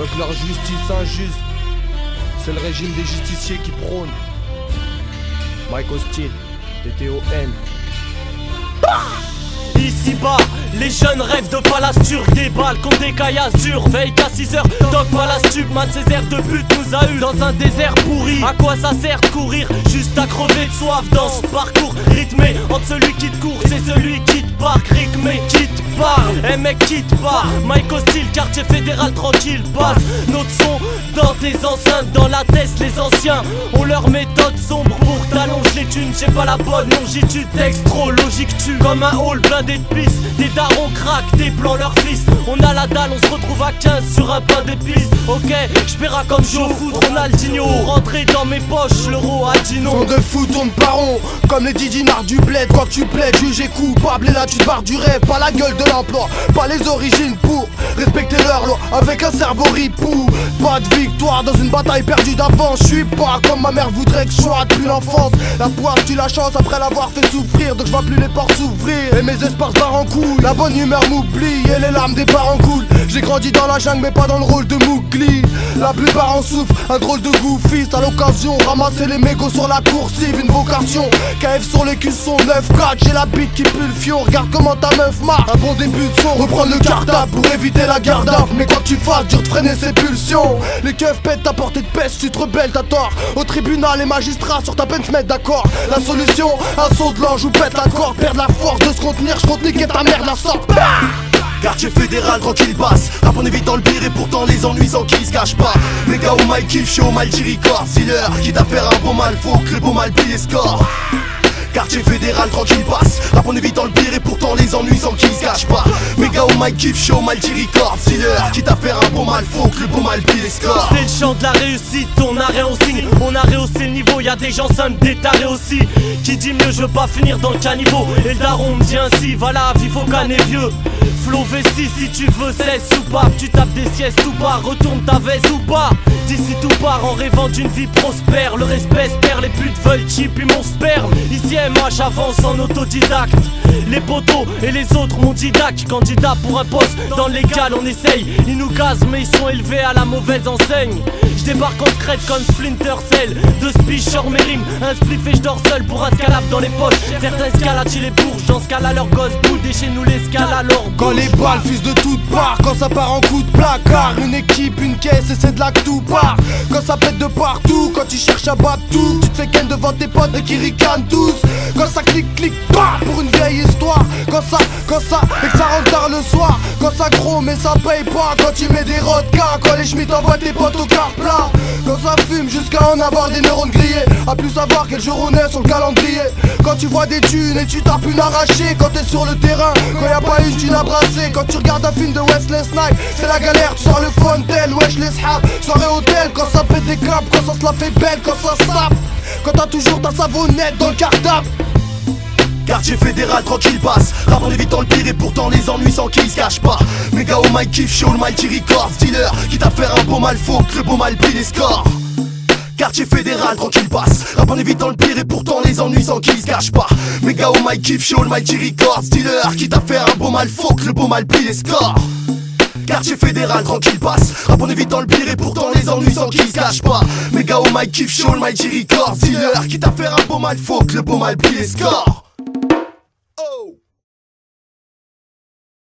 Fuck leur justice injuste. C'est le régime des justiciers qui prône. Mike Austin, TTON. Ici-bas, les jeunes rêvent de palace turc, des balles contre des caillasses dures. Veille qu'à 6h, Doc palace tube, man ses airs de but nous a eu dans un désert pourri. À quoi ça sert de courir, juste à crever de soif dans ce parcours rythmé. Entre celui qui te court, c'est celui qui te parle. Rythmé, qui te parle, eh mec qui te parle. Mike Hostile, quartier fédéral tranquille, passe notre son dans tes enceintes. Dans la tête, les anciens ont leur méthode sombre pour t'allonger les thunes. J'ai pas la bonne longitude, texte trop logique, tu comme un hall blindé de pisse. Des darons craquent, des plans leur fils. On a la dalle, on se retrouve à 15 sur un pain d'épices. Ok, j'paiera comme Joe Foot, Ronaldinho. Rentré dans mes poches, l'euro à Dino. Son de fou tourne pas rond, comme les 10 dinars du bled. Quand tu plaides, jugé coupable, et là tu te barres du rêve. Pas la gueule de l'emploi, pas les origines pour respecter leur loi, avec un cerveau ripou. Pas de victoire dans une bataille perdue d'avance. J'suis pas comme ma mère voudrait que je sois depuis l'enfance. La poire tue la chance après l'avoir fait souffrir, donc je vois plus les portes s'ouvrir et mes espoirs barrent en couille. La bonne humeur m'oublie et les larmes des parents coulent. J'ai grandi dans la jungle mais pas dans le rôle de Mowgli. La plupart en souffrent, un drôle de goofy. À l'occasion, ramasser les mégots sur la coursive, une vocation. KF sur les cuissons, 9-4, j'ai la bite qui pue le fion. Regarde comment ta meuf marche, un bon début de son. Reprendre le cartable pour éviter la garde à vue. Mais quand tu fasses, dur de freiner ses pulsions. Les keufs pètent ta portée de peste, tu te rebelles, t'as tort. Au tribunal, les magistrats sur ta peine se mettent d'accord. La solution, un saut de l'ange ou pète la corde. Perdre la force de se contenir, je compte niquer ta mère la sorte. Quartier fédéral, tranquille basse. Rap en évitant le pire et pourtant les ennuis sans qui se cachent pas. Les gars au Mike kiff, j'suis au Malti Records. Dealer, quitte à faire un beau mal, faut que le beau mal plie les scores. Quartier fédéral, tranquille passe. Rap en évitant le pire et pourtant les ennuis sans qui se cachent pas. Mes gars au Mike kiff, j'suis au Malti Records. Dealer, quitte à faire un beau mal, faut que le beau mal plie les scores. C'est le chant de la réussite, on a rien au signe. On a rehaussé le niveau, y'a des gens sains, des tarés aussi. Qui dit mieux, je veux pas finir dans le caniveau. Et le daron me dit ainsi, va la vie, faut canner vieux. Flow V6 si tu veux, cesse ou pas. Tu tapes des siestes ou pas, retourne ta veste ou pas. D'ici tout part en rêvant d'une vie prospère. Le respect se perd, les putes veulent chip puis mon sperme. Ici moi j'avance en autodidacte. Les potos et les autres mon didac. Candidat pour un poste dans le légal on essaye. Ils nous gazent mais ils sont élevés à la mauvaise enseigne. Je débarque en secret comme Splinter Cell. Deux spiches sur mes rimes, un spliff et je dors seul pour un scalap dans les poches. Certains escaladent chez les bourges, j'en scale à leur gosse boule. Et chez nous l'escale à leur boule. Quand les balles fusent de toutes parts, quand ça part en coup de placard. Une équipe, une caisse et c'est de là que tout part. Quand ça pète de partout, quand tu cherches à battre tout, tu te fais ken devant tes potes et qui ricanent tous. Quand ça clique, clique, bah, pour une vieille histoire. Quand ça, et que ça rentre tard le soir. Quand ça gros mais ça paye pas. Quand tu mets des rodkas, quand les schmitts envoient tes potes au car plat. Quand ça fume jusqu'à en avoir des neurones grillés. À plus savoir quel jour on est sur le calendrier. Quand tu vois des thunes et tu tapes une arrachée. Quand t'es sur le terrain, quand y a pas une thune à brasser. Quand tu regardes un film de Wesley Snipes, c'est la galère, tu sors le fontaine. Wesh les shabs, soirée hôtel. Quand ça pète des câbles, quand ça se la fait belle, quand ça se tape. Quand t'as toujours ta savonnette dans le cartable. Quartier fédéral, tranquille passe. Rap en évitant le pire et pourtant les ennuis sans qui se cachent pas. Mes gars au Mike kiff, j'suis au Malti Records. Dealer, quitte à faire un beau mal, faut que le beau mal plie les scores. Quartier fédéral, tranquille passe. Rap en évitant le pire et pourtant les ennuis sans qui se cachent pas. Mes gars au Mike kiff, j'suis au Malti Records. Dealer, quitte à faire un beau mal, faut que le beau mal plie les scores. Quartier fédéral, tranquille passe. Rap en évitant le pire et pourtant les ennuis sans qui se cachent pas. Mes gars au Mike kiff, j'suis au Malti Records. Dealer, quitte à faire un beau mal, faut que le beau mal plie les scores.